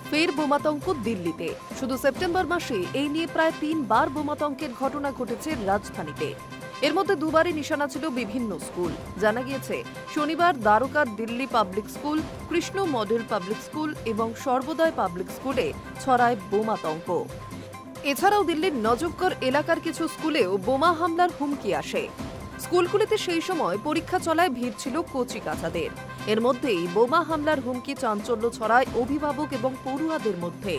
ফের বোমাতঙ্ক দিল্লিতে। শুধু সেপ্টেম্বর মাসে এই নিয়ে প্রায় 3 বার বোমাতঙ্কের ঘটনা ঘটেছে রাজধানীতে। এর মধ্যে দুবারই নিশানা ছিল বিভিন্ন স্কুল। জানা গিয়েছে শনিবার দ্বারকার Delhi public school, Krishna model public school এবং সর্বদয় পাবলিক স্কুলে ছড়ায় বোমাতঙ্ক। এছাড়াও দিল্লির নজফগড় এলাকার কিছু স্কুলেও বোমা হামলার হুমকি আসে। স্কুলগুলিতে সেই সময় পরীক্ষা চলায় ভিড় ছিল কচি কাচাদের। এর মধ্যেই বোমা হামলার হুমকি চাঞ্চল্য ছড়ায় অভিভাবক এবং পড়ুয়াদের মধ্যে।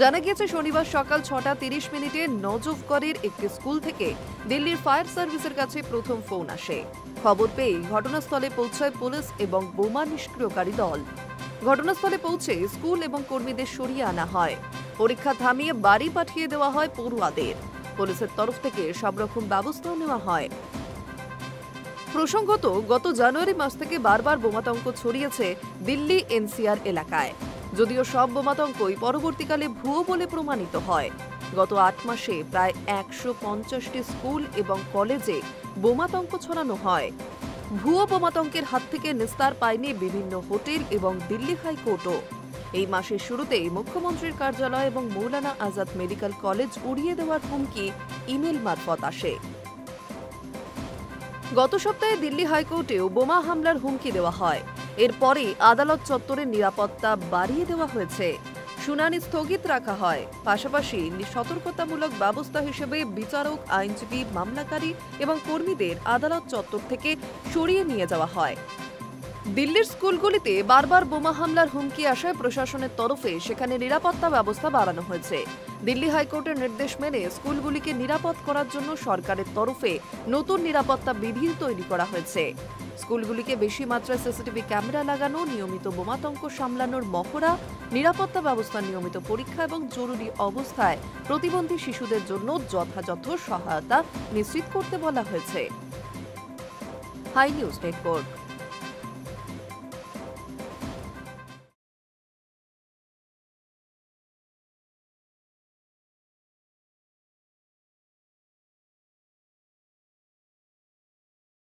জানা গিয়েছে শনিবার সকাল 6:30 নজফগড়ের একটি স্কুল থেকে দিল্লির ফায়ার সার্ভিসের কাছে প্রথম ফোন আসে। খবর পেয়ে ঘটনাস্থলে পৌঁছায় পুলিশ এবং বোমা নিষ্ক্রিয়কারী দল। ঘটনাস্থলে পৌঁছে স্কুল এবং কর্মীদের সরিয়ে আনা হয়। পরীক্ষা থামিয়ে বাড়ি পাঠিয়ে দেওয়া হয় পড়ুয়াদের। পুলিশের তরফ থেকে সব রকম ব্যবস্থাও নেওয়া হয়। প্রসঙ্গত, গত জানুয়ারি মাস থেকে বারবার বোমাতঙ্ক ছড়িয়েছে দিল্লি এনসিআর এলাকায়। যদিও সব বোমাতঙ্কই পরবর্তীকালে ভুয়ো বলে প্রমাণিত হয়। গত 8 মাসে প্রায় 150টি স্কুল এবং কলেজে বোমাতঙ্ক ছড়ানো হয়। ভুয়ো বোমাতঙ্কের হাত থেকে নিস্তার পায়নি বিভিন্ন হোটেল এবং দিল্লি হাইকোর্টও। এই মাসের শুরুতেই মুখ্যমন্ত্রীর কার্যালয় এবং মৌলানা আজাদ মেডিকেল কলেজ উড়িয়ে দেওয়ার হুমকি ইমেল মারফত আসে। গত সপ্তাহে দিল্লি হাইকোর্টেও বোমা হামলার হুমকি দেওয়া হয়। এরপরে আদালত চত্বরের নিরাপত্তা বাড়িয়ে দেওয়া হয়েছে। শুনানি স্থগিত রাখা হয়। পাশাপাশি সতর্কতামূলক ব্যবস্থা হিসেবে বিচারক, আইনজীবী, মামলাকারী এবং কর্মীদের আদালত চত্বর থেকে সরিয়ে নিয়ে যাওয়া হয়। দিল্লির স্কুলগুলিতে বারবার বোমা হামলার হুমকি আসায় প্রশাসনের তরফে সেখানে নিরাপত্তা ব্যবস্থা বাড়ানো হয়েছে। দিল্লি হাইকোর্টের নির্দেশ মেনে স্কুলগুলিকে নিরাপদ করার জন্য সরকারের তরফে নতুন নিরাপত্তা বিধি তৈরি করা হয়েছে। স্কুলগুলিকে বেশি মাত্রায় সিসিটিভি ক্যামেরা লাগানো, নিয়মিত বোমাতঙ্ক সামলানোর মহড়া, নিরাপত্তা ব্যবস্থার নিয়মিত পরীক্ষা এবং জরুরি অবস্থায় প্রতিবন্ধী শিশুদের জন্য যথাযথ সহায়তা নিশ্চিত করতে বলা হয়েছে। Hi news network.